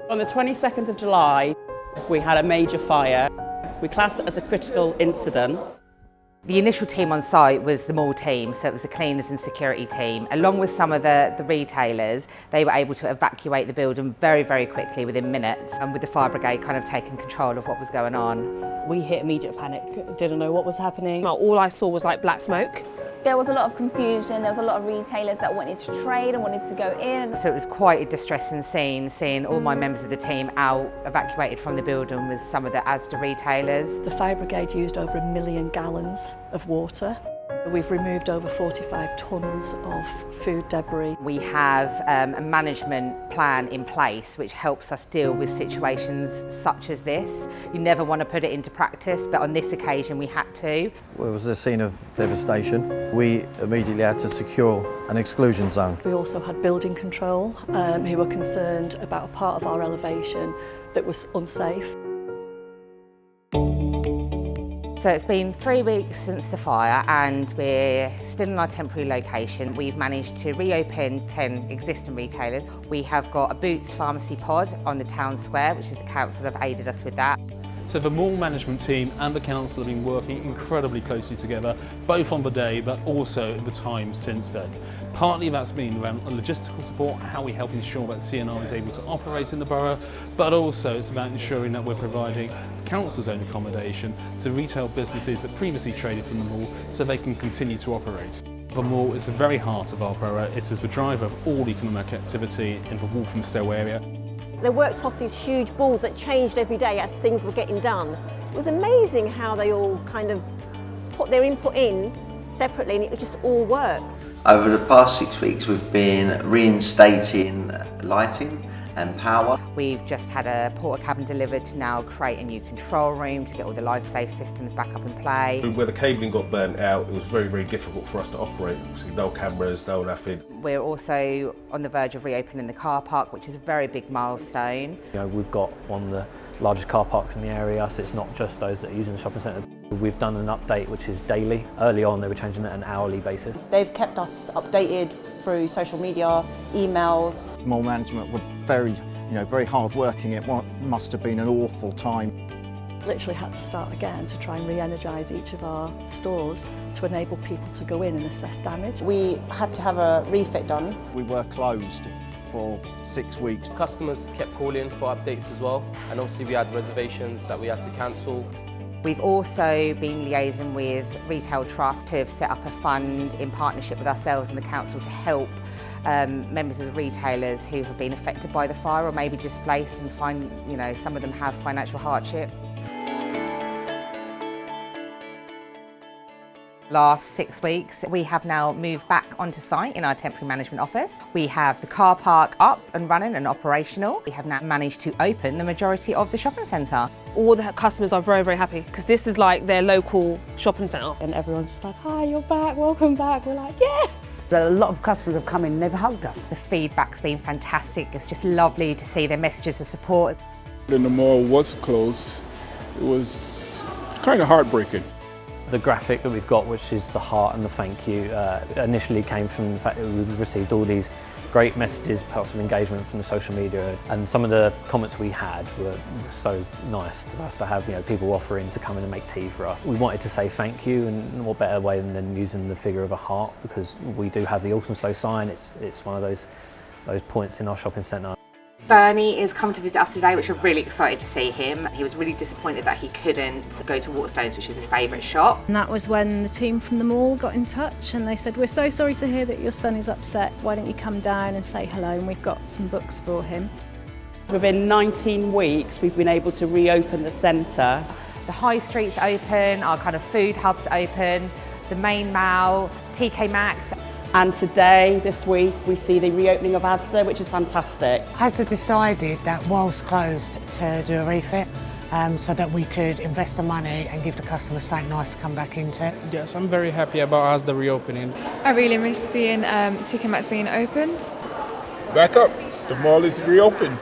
On the 22nd of July, we had a major fire. We classed it as a critical incident. The initial team on site was the mall team, so it was the cleaners and security team. Along with some of the retailers, they were able to evacuate the building very, very quickly within minutes, and with the fire brigade kind of taking control of what was going on. We hit immediate panic, didn't know what was happening. All I saw was like black smoke. There was a lot of confusion, there was a lot of retailers that wanted to trade and wanted to go in. So it was quite a distressing scene, seeing all my members of the team out, evacuated from the building with some of the Asda retailers. The fire brigade used over 1 million gallons of water. We've removed over 45 tonnes of food debris. We have a management plan in place which helps us deal with situations such as this. You never want to put it into practice, but on this occasion we had to. Well, it was a scene of devastation. We immediately had to secure an exclusion zone. We also had building control who were concerned about a part of our elevation that was unsafe. So it's been 3 weeks since the fire and we're still in our temporary location. We've managed to reopen 10 existing retailers. We have got a Boots pharmacy pod on the town square, which is the council have aided us with that. So the mall management team and the council have been working incredibly closely together, both on the day but also in the time since then. Partly that's been around logistical support, how we help ensure that CNR is able to operate in the borough, but also it's about ensuring that we're providing council's own accommodation to retail businesses that previously traded from the mall so they can continue to operate. The mall is the very heart of our borough. It is the driver of all economic activity in the Walthamstow area. They worked off these huge balls that changed every day as things were getting done. It was amazing how they all kind of put their input in separately and it just all worked. Over the past 6 weeks we've been reinstating lighting and power. We've just had a porta cabin delivered to now create a new control room to get all the life-safe systems back up in play. Where the cabling got burnt out, it was very, very difficult for us to operate. Obviously, no cameras, no nothing. We're also on the verge of reopening the car park, which is a very big milestone. You know, we've got one of the largest car parks in the area, so it's not just those that are using the shopping centre. We've done an update which is daily. Early on they were changing it on an hourly basis. They've kept us updated through social media, emails. Mall management were very hard working. It must have been an awful time. Literally had to start again to try and re-energise each of our stores to enable people to go in and assess damage. We had to have a refit done. We were closed for 6 weeks. Customers kept calling for updates as well, and obviously we had reservations that we had to cancel. We've also been liaising with Retail Trust, who have set up a fund in partnership with ourselves and the council to help members of the retailers who have been affected by the fire or maybe displaced and some of them have financial hardship. Last 6 weeks, we have now moved back onto site in our temporary management office. We have the car park up and running and operational. We have now managed to open the majority of the shopping centre. All the customers are very, very happy because this is like their local shopping centre. And everyone's just like, hi, you're back, welcome back. We're like, yeah! A lot of customers have come in and they've hugged us. The feedback's been fantastic. It's just lovely to see their messages of support. When the mall was closed, it was kind of heartbreaking. The graphic that we've got, which is the heart and the thank you, initially came from the fact that we've received all these great messages, positive engagement from the social media, and some of the comments we had were so nice to us to have people offering to come in and make tea for us. We wanted to say thank you, and what better way than using the figure of a heart, because we do have the Walthamstow sign. It's one of those points in our shopping centre. Bernie is coming to visit us today, which we're really excited to see him. He was really disappointed that he couldn't go to Waterstones, which is his favourite shop. And that was when the team from the mall got in touch and they said, we're so sorry to hear that your son is upset. Why don't you come down and say hello? And we've got some books for him. Within 19 weeks, we've been able to reopen the centre. The high street's open, our kind of food hub's open, the main mall, TK Maxx. And today, this week, we see the reopening of Asda, which is fantastic. Asda decided that whilst closed to do a refit so that we could invest the money and give the customers something nice to come back into. Yes, I'm very happy about Asda reopening. I really miss TK Maxx being opened. Back up, the mall is reopened.